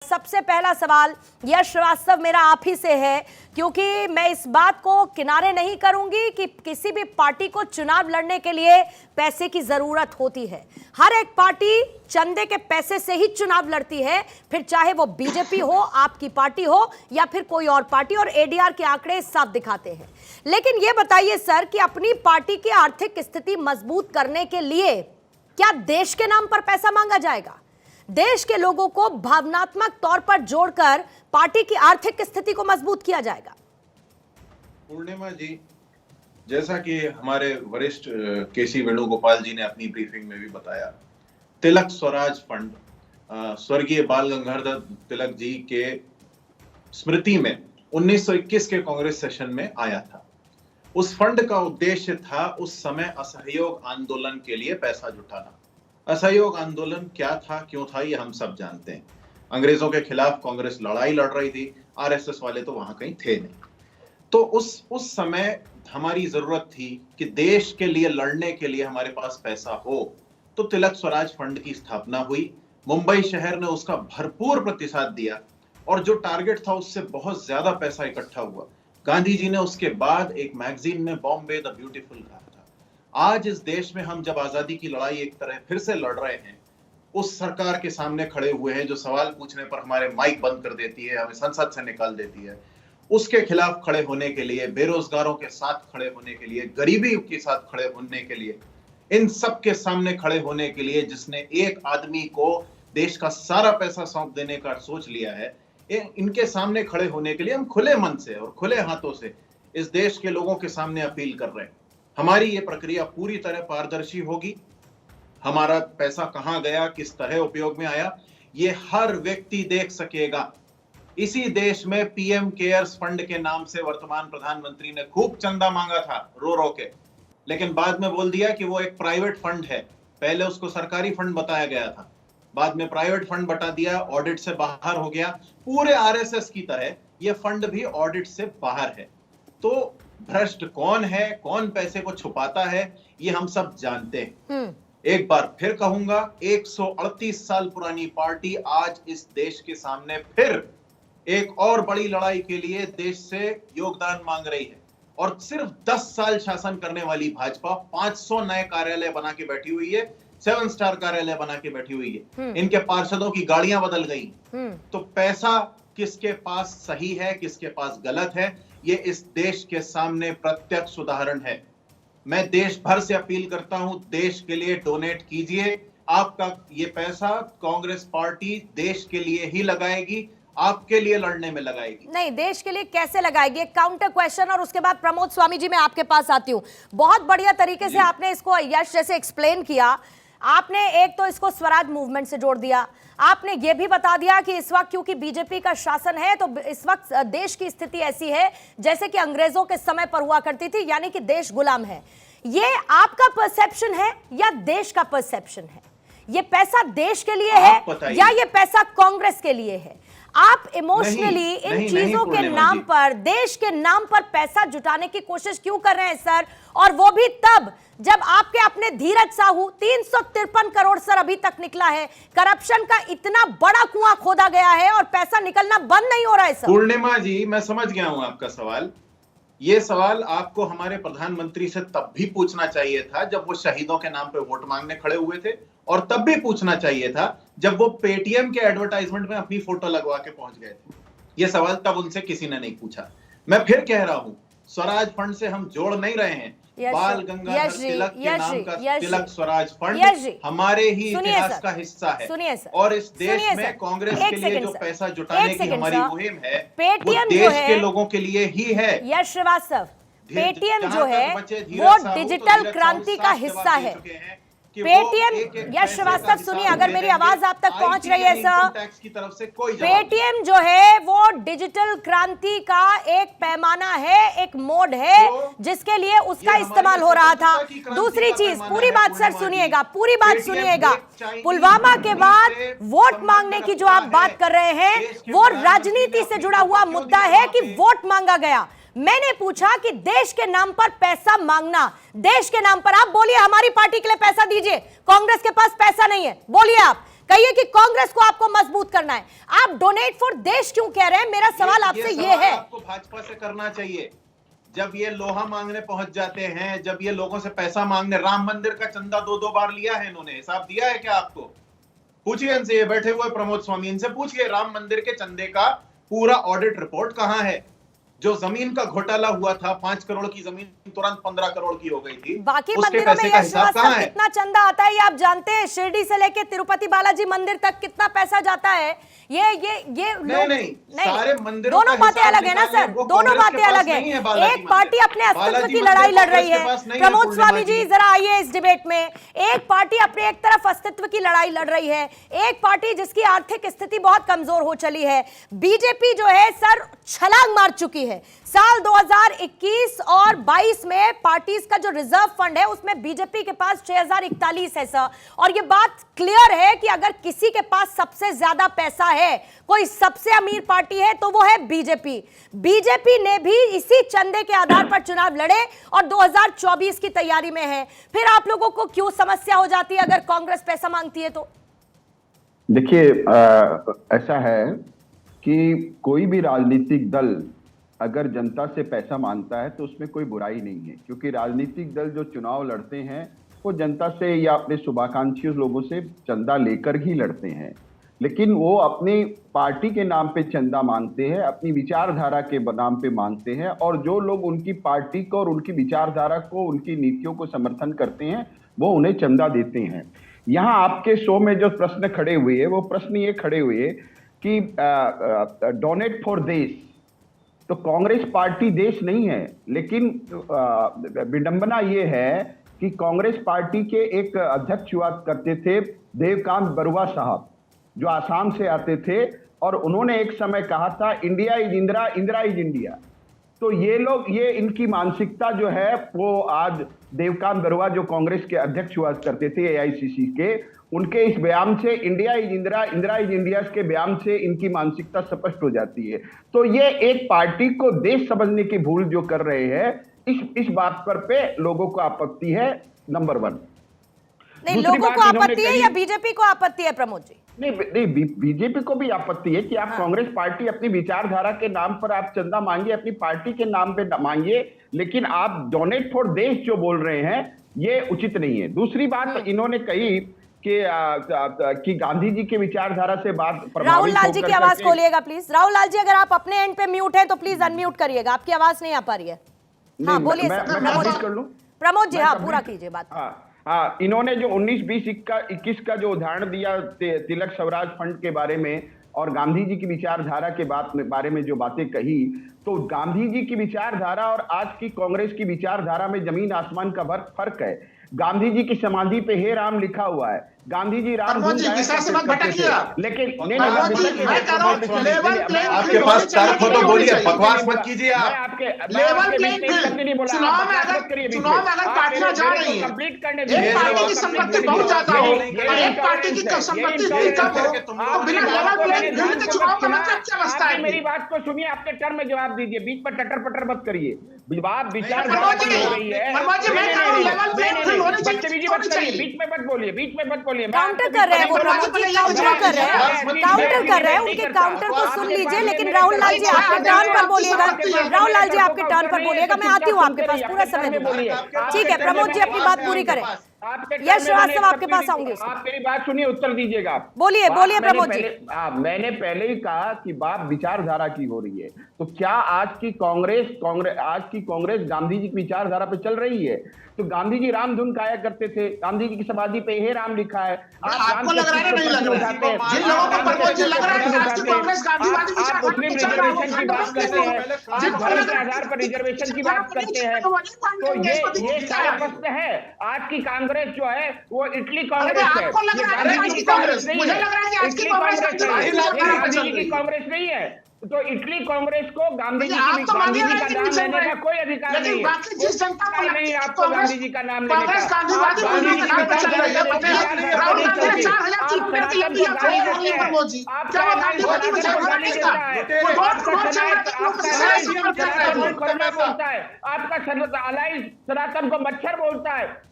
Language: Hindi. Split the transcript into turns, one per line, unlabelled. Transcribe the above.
सबसे पहला सवाल यश श्रीवास्तव मेरा आप ही से है, क्योंकि मैं इस बात को किनारे नहीं करूंगी कि किसी भी पार्टी को चुनाव लड़ने के लिए पैसे की जरूरत होती है। हर एक पार्टी चंदे के पैसे से ही चुनाव लड़ती है, फिर चाहे वो बीजेपी हो, आपकी पार्टी हो या फिर कोई और पार्टी, और एडीआर के आंकड़े साफ दिखाते हैं। लेकिन ये बताइए सर कि अपनी पार्टी की आर्थिक स्थिति मजबूत करने के लिए क्या देश के नाम पर पैसा मांगा जाएगा? देश के लोगों को भावनात्मक तौर पर जोड़कर पार्टी की आर्थिक स्थिति को मजबूत किया जाएगा?
पूर्णिमा जी, जैसा कि हमारे वरिष्ठ केसी वेणुगोपाल जी ने अपनी ब्रीफिंग में भी बताया, तिलक स्वराज फंड स्वर्गीय बाल गंगाधर तिलक जी के स्मृति में 1921 के कांग्रेस सेशन में आया था। उस फंड का उद्देश्य था उस समय असहयोग आंदोलन के लिए पैसा जुटाना। असहयोग आंदोलन क्या था, क्यों था, ये हम सब जानते हैं। अंग्रेजों के खिलाफ कांग्रेस लड़ाई लड़ रही थी, आरएसएस वाले तो वहां कहीं थे नहीं। तो उस समय हमारी जरूरत थी कि देश के लिए लड़ने के लिए हमारे पास पैसा हो, तो तिलक स्वराज फंड की स्थापना हुई। मुंबई शहर ने उसका भरपूर प्रतिसाद दिया और जो टारगेट था उससे बहुत ज्यादा पैसा इकट्ठा हुआ। गांधी जी ने उसके बाद एक मैगजीन में बॉम्बे द ब्यूटीफुल कहा था। आज इस देश में हम जब आजादी की लड़ाई एक तरह फिर से लड़ रहे हैं, उस सरकार के सामने खड़े हुए हैं जो सवाल पूछने पर हमारे माइक बंद कर देती है, हमें संसद से निकाल देती है, उसके खिलाफ खड़े होने के लिए, बेरोजगारों के साथ खड़े होने के लिए, गरीबी के साथ खड़े होने के लिए, इन सब के सामने खड़े होने के लिए जिसने एक आदमी को देश का सारा पैसा सौंप देने का सोच लिया है, इनके सामने खड़े होने के लिए हम खुले मन से और खुले हाथों से इस देश के लोगों के सामने अपील कर रहे हैं। हमारी ये प्रक्रिया पूरी तरह पारदर्शी होगी। हमारा पैसा कहां गया, किस तरह उपयोग में आया, ये हर व्यक्ति देख सकेगा। इसी देश में पीएम केयर्स फंड के नाम से वर्तमान प्रधानमंत्री ने खूब चंदा मांगा था रो रो के, लेकिन बाद में बोल दिया कि वो एक प्राइवेट फंड है। पहले उसको सरकारी फंड बताया गया था, बाद में प्राइवेट फंड बता दिया, ऑडिट से बाहर हो गया। पूरे आरएसएस की तरह ये फंड भी ऑडिट से बाहर है। तो भ्रष्ट कौन है, कौन पैसे को छुपाता है, ये हम सब जानते हैं। एक बार फिर कहूंगा, 138 साल पुरानी पार्टी आज इस देश के सामने फिर एक और बड़ी लड़ाई के लिए देश से योगदान मांग रही है। और सिर्फ 10 साल शासन करने वाली भाजपा 500 नए कार्यालय बना के बैठी हुई है, 7 स्टार कार्यालय बना के बैठी हुई है। इनके पार्षदों की गाड़ियां बदल गई। तो पैसा किसके पास सही है, किसके पास गलत है, ये इस देश के सामने प्रत्यक्ष उदाहरण है। मैं देश भर से अपील करता हूं, देश के लिए डोनेट कीजिए। आपका ये पैसा कांग्रेस पार्टी देश के लिए ही लगाएगी, आपके लिए लड़ने में लगाएगी
नहीं। देश के लिए कैसे लगाएगी? एक काउंटर क्वेश्चन और उसके बाद प्रमोद स्वामी जी मैं आपके पास आती हूं। बहुत बढ़िया तरीके से आपने इसको यश जैसे एक्सप्लेन किया। आपने एक तो इसको स्वराज मूवमेंट से जोड़ दिया, आपने ये भी बता दिया कि इस वक्त क्योंकि बीजेपी का शासन है तो इस वक्त देश की स्थिति ऐसी है जैसे कि अंग्रेजों के समय पर हुआ करती थी, यानी कि देश गुलाम है। ये आपका परसेप्शन है या देश का परसेप्शन है? ये पैसा देश के लिए है या ये पैसा कांग्रेस के लिए है? आप इमोशनली इन चीजों के नाम पर, देश के नाम पर पैसा जुटाने की कोशिश क्यों कर रहे हैं सर? और वो भी तब जब आपके अपने धीरज साहू 353 करोड़ सर अभी तक निकला है। करप्शन का इतना बड़ा कुआं खोदा गया है और पैसा निकलना बंद नहीं हो रहा है सर।
पूर्णिमा जी, मैं समझ गया हूं आपका सवाल। ये सवाल आपको हमारे प्रधानमंत्री से तब भी पूछना चाहिए था जब वो शहीदों के नाम पे वोट मांगने खड़े हुए थे, और तब भी पूछना चाहिए था जब वो पेटीएम के एडवर्टाइजमेंट में अपनी फोटो लगवा के पहुंच गए थे। ये सवाल तब उनसे किसी ने नहीं पूछा। मैं फिर कह रहा हूं, स्वराज फंड से हम जोड़ नहीं रहे हैं। बाल गंगाधर तिलक के नाम का तिलक स्वराज फंड हमारे ही इतिहास का हिस्सा है। और इस देश में कांग्रेस के लिए जो पैसा जुटाने की हमारी मुहिम है, वो देश के लोगों के लिए ही है।
यश श्रीवास्तव, पेटीएम जो है वो डिजिटल क्रांति का हिस्सा है। पेटीएम, यश श्रीवास्तव सुनिए, अगर मेरी आवाज आप तक पहुंच रही है सर, पेटीएम जो है वो डिजिटल क्रांति का एक पैमाना है, एक मोड है जिसके लिए उसका इस्तेमाल हो रहा था। दूसरी चीज, पूरी बात सर सुनिएगा, पूरी बात सुनिएगा। पुलवामा के बाद वोट मांगने की जो आप बात कर रहे हैं वो राजनीति से जुड़ा हुआ मुद्दा है कि वोट मांगा गया। मैंने पूछा कि देश के नाम पर पैसा मांगना, देश के नाम पर, आप बोलिए हमारी पार्टी के लिए पैसा दीजिए, कांग्रेस के पास पैसा नहीं है, बोलिए आप कहिए कि कांग्रेस को आपको मजबूत करना है। आप डोनेट फॉर देश क्यों कह रहे हैं? मेरा सवाल आपसे ये है।
आपको भाजपा से करना चाहिए। जब ये लोहा मांगने पहुंच जाते हैं, जब ये लोगों से पैसा मांगने, राम मंदिर का चंदा 2-2 बार लिया है इन्होंने, हिसाब दिया है क्या आपको? पूछिए इनसे, ये बैठे हुए प्रमोद स्वामी, इनसे पूछिए राम मंदिर के चंदे का पूरा ऑडिट रिपोर्ट कहां है? जो जमीन का घोटाला हुआ था, 5 करोड़ की जमीन तुरंत 15 करोड़ की हो गई थी,
बाकी
उसके
मंदिरों में
पैसे का
यश
हिसाब
निवास
कहां
का
है?
कितना चंदा आता है ये आप जानते हैं? शिरडी से लेके तिरुपति बालाजी मंदिर तक कितना पैसा जाता है? ये
नहीं, सारे मंदिरों
दोनों
का
बातें
हिसाब
अलग है ना
निकालिए,
सर,
वो
दोनों
कांग्रेस के
बातें
पास
अलग
नहीं है
है।
बालाजी
एक पार्टी
मंदिर।
अपने अस्तित्व
बालाजी
की
मंदिर
लड़ाई लड़
कांग्रेस
रही
के
है।
पास नहीं है,
प्रमोद
पूर्णिमा
स्वामी जी जरा आइए इस डिबेट में। एक पार्टी अपने एक तरफ अस्तित्व की लड़ाई लड़ रही है, एक पार्टी जिसकी आर्थिक स्थिति बहुत कमजोर हो चली है। बीजेपी जो है सर छलांग मार चुकी है। साल 2021 और 22 में पार्टीज का जो रिजर्व फंड है उसमें बीजेपी के पास 6041 है सर। और ये बात क्लियर है कि अगर किसी के पास सबसे ज्यादा पैसा है, कोई सबसे अमीर पार्टी है तो वो है बीजेपी। बीजेपी ने भी इसी चंदे के आधार पर चुनाव लड़े और 2024 की तैयारी में है। फिर आप लोगों को क्यों समस्या हो जाती है अगर कांग्रेस पैसा मांगती है तो?
देखिए, ऐसा है कि कोई भी राजनीतिक दल अगर जनता से पैसा मांगता है तो उसमें कोई बुराई नहीं है, क्योंकि राजनीतिक दल जो चुनाव लड़ते हैं वो जनता से या अपने शुभाकांक्षी लोगों से चंदा लेकर ही लड़ते हैं। लेकिन वो अपनी पार्टी के नाम पे चंदा मांगते हैं, अपनी विचारधारा के नाम पे मांगते हैं, और जो लोग उनकी पार्टी को और उनकी विचारधारा को, उनकी नीतियों को समर्थन करते हैं वो उन्हें चंदा देते हैं। यहाँ आपके शो में जो प्रश्न खड़े हुए वो प्रश्न ये खड़े हुए कि डोनेट फॉर देश, तो कांग्रेस पार्टी देश नहीं है। लेकिन विडंबना ये है कि कांग्रेस पार्टी के एक अध्यक्ष हुआ करते थे देवकांत बरुआ साहब, जो आसाम से आते थे, और उन्होंने एक समय कहा था India is Indira, Indira is India. तो ये लोग, ये इनकी मानसिकता जो है वो आज देवकांत बरुआ जो कांग्रेस के अध्यक्ष हुआ करते थे एआईसीसी के, उनके इस बयान से India is Indira, Indira is India के बयान से इनकी मानसिकता स्पष्ट हो जाती है। तो ये एक पार्टी को देश समझने की भूल जो कर रहे हैं, इस बात पर पे लोगों को आपत्ति है, नंबर 1।
नहीं, लोगों को आपत्ति है या बीजेपी को आपत्ति है प्रमोद जी?
नहीं, बीजेपी को भी आपत्ति है कि आप कांग्रेस पार्टी अपनी विचारधारा के नाम पर आप चंदा मांगिए, अपनी पार्टी के नाम पे मांगिए, लेकिन आप डोनेट फॉर देश जो बोल रहे हैं ये उचित नहीं है। दूसरी बात इन्होंने कही कि गांधी जी के विचारधारा से बात
राहुल लाल जी की आवाज खोलिएगा प्लीज। राहुल लाल जी, अगर आप अपने एंड पे म्यूट हैं तो प्लीज अनम्यूट करिएगा, आपकी आवाज नहीं आ पा रही है। हाँ बोलिए प्रमोद जी, हाँ पूरा कीजिए बात।
हाँ, इन्होंने जो 19-20-21 का जो उदाहरण दिया तिलक स्वराज फंड के बारे में और गांधी जी की विचारधारा के बारे में जो बातें कही, तो गांधी जी की विचारधारा और आज की कांग्रेस की विचारधारा में जमीन आसमान का फर्क है। गांधी जी की समाधि पे हे राम लिखा हुआ है, गांधी जी राम धुन गाया करते थे, लेकिन
आपके पास तर्क हो तो बोलिए, बकवास मत कीजिए। आप
लेवल प्लेइंग फील्ड, चुनाव में अगर पार्टियां जा रही हैं, एक पार्टी की संपत्ति बहुत ज्यादा हो और एक पार्टी की संपत्ति कम हो, तो बिना लेवल प्लेइंग फील्ड के चुनाव का मतलब क्या बचता है?
मेरी बात को सुनिए, आपके टर्म में जवाब दीजिए, बीच पर टटर पटर मत करिए। बात विचार
बीच
में मत बोलिए, बीच में मत बोलिए।
काउंटर कर रहे हैं वो प्रमोद जी, काउंटर कर रहे हैं, उनके काउंटर को सुन लीजिए। लेकिन राहुल लाल जी आपके टर्न पर बोलिएगा, राहुल लाल जी आपके टर्न पर बोलिएगा, मैं आती हूँ आपके पास, पूरा समय दूंगी। ठीक है प्रमोद जी, अपनी बात पूरी करें। यश श्रीवास्तव आपके पास आऊंगे।
आप मेरी बात सुनिए, उत्तर दीजिएगा।
बोलिए प्रमोद जी।
मैंने पहले ही कहा कि बात विचारधारा की हो रही है, तो क्या आज की कांग्रेस गांधी जी की विचारधारा पे चल रही है? तो गांधी जी राम धुन गाया करते थे, गांधी जी की समाधि पे हे राम लिखा है।
आपको लग रहा है नहीं लग रहा है? जिन लोगों को प्रमोद जी लग रहा है कि आज की कांग्रेस गांधीवादी विचारधारा पे चल रहा है,
रिजर्वेशन की बात करते हैं, धर्म के आधार पर रिजर्वेशन की बात करते हैं, तो ये सारा प्रश्न है। आज की कांग्रेस जो है वो इटली कांग्रेस है,
आपको लग रहा है आज की कांग्रेस, मुझे लग रहा है कि आज की कांग्रेस
गांधी जी की कांग्रेस नहीं है। तो इटली कांग्रेस को गांधी जी का नाम लेने का कोई अधिकार नहीं है। नहीं, आपको गांधी जी का नाम लेने का, आपका सनातन को मच्छर बोलता है,